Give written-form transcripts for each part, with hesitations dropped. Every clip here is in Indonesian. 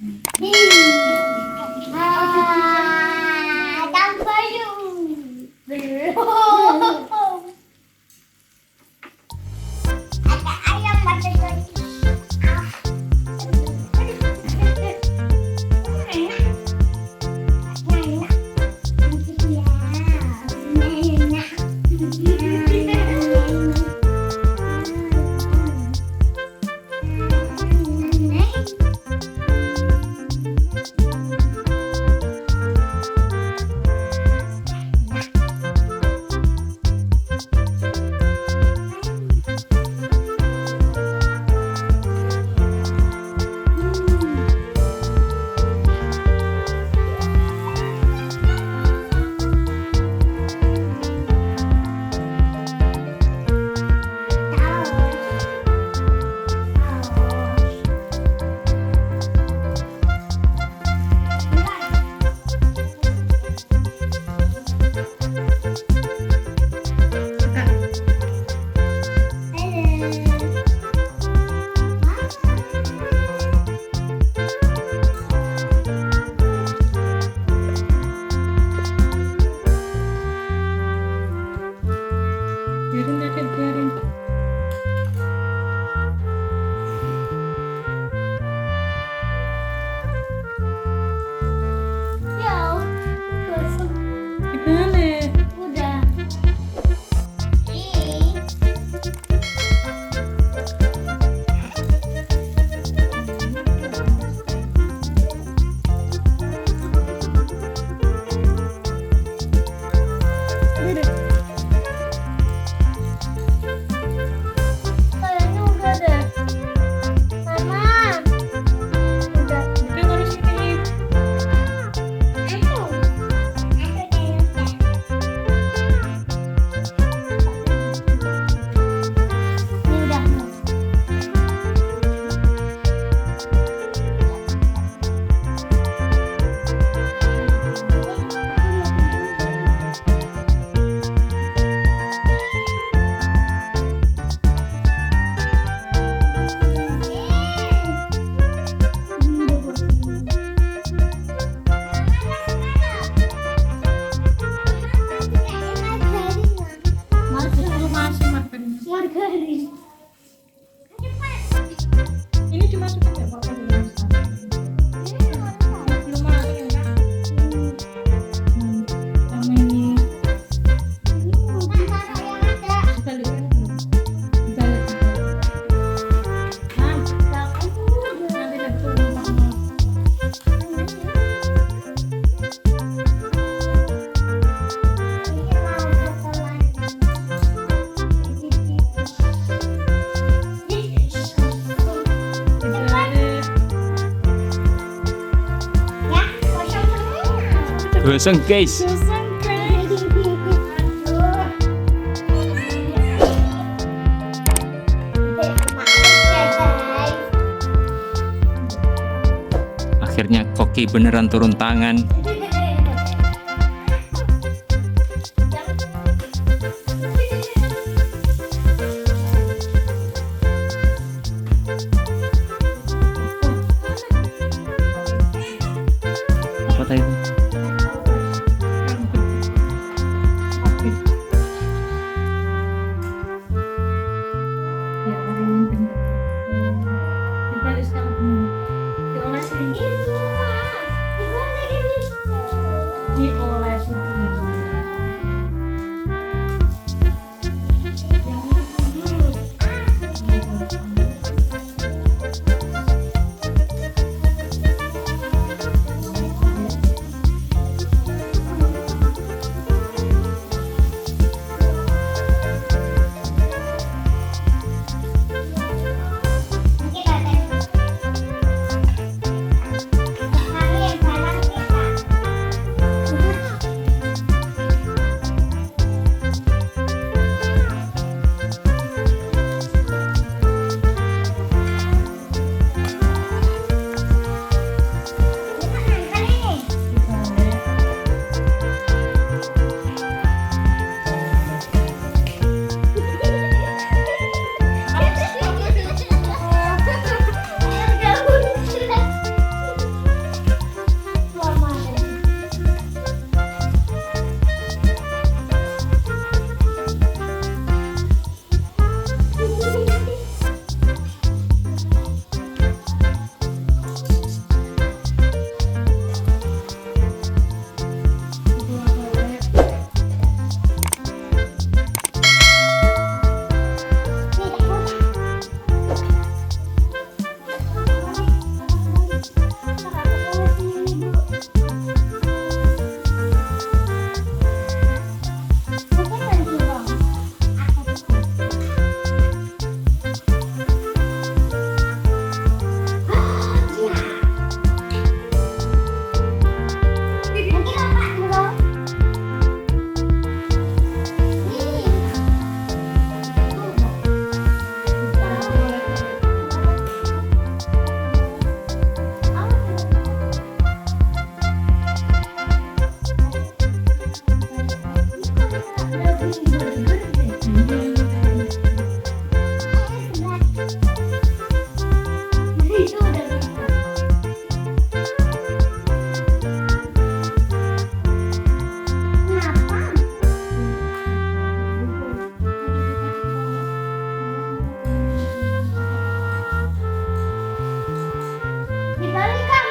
Tanpa belum. Ada ayam bakar lagi. Ini dimasukkan ya Pak? Belum masuk ya? Sama ini dibalik. Nanti dah turun mama. Gosong guys. Akhirnya koki beneran turun tangan. Apa tadi itu? Itu udah bisa. Kenapa? Dibalikan.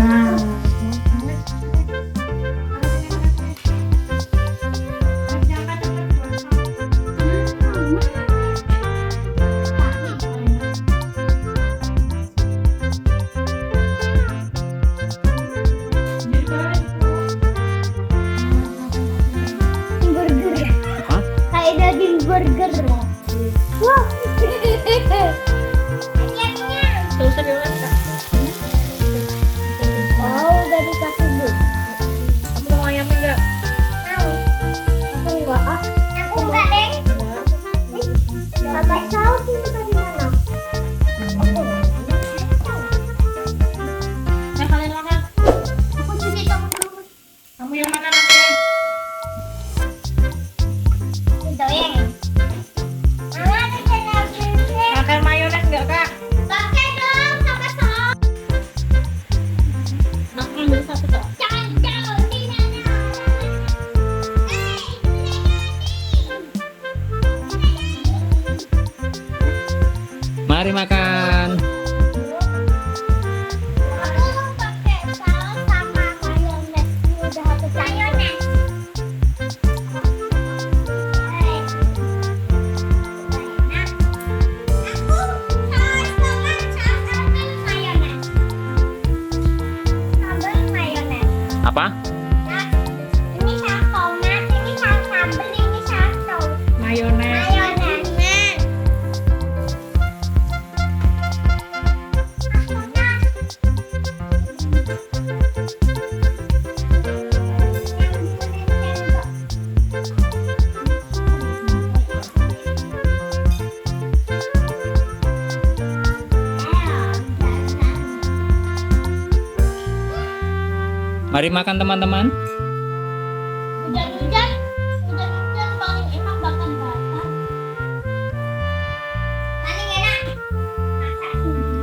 Nah, Burger. Hah? Kayak daging burger. Wah. susah dioles Kak. Wow, udah dikasih bu. Kamu mau ayamnya enggak? Aku enggak ah. Aku enggak deh. Pakai saus ini tadi mana? Kalian makan. Aku cuci tangan dulu. Kamu yang mana nanti? Itu yang. Mama ada channel sini. Pakai mayones enggak Kak? Pakai dong sama saus. Aku ambil satu Kak. Jangan jauh di mana. Mari makan. Aku pakai saus sama mayones. Ini udah aku mayones. Apa? Ini saus tomat, ini saus sambal, ini saus tomat. Mayones. Mayones. Mari makan teman-teman. Hujan-hujan paling enak bakar bakar. Paling enak masak rumah.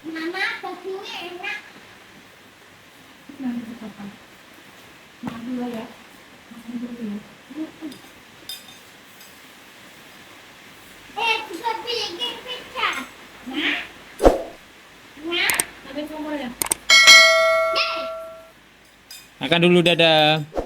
Mama, dagingnya enak. Makan dulu ya. Makan dulu ya. Juga bikin pizza. Nah. Nanti kamu ya. Deh. Makan dulu, dadah.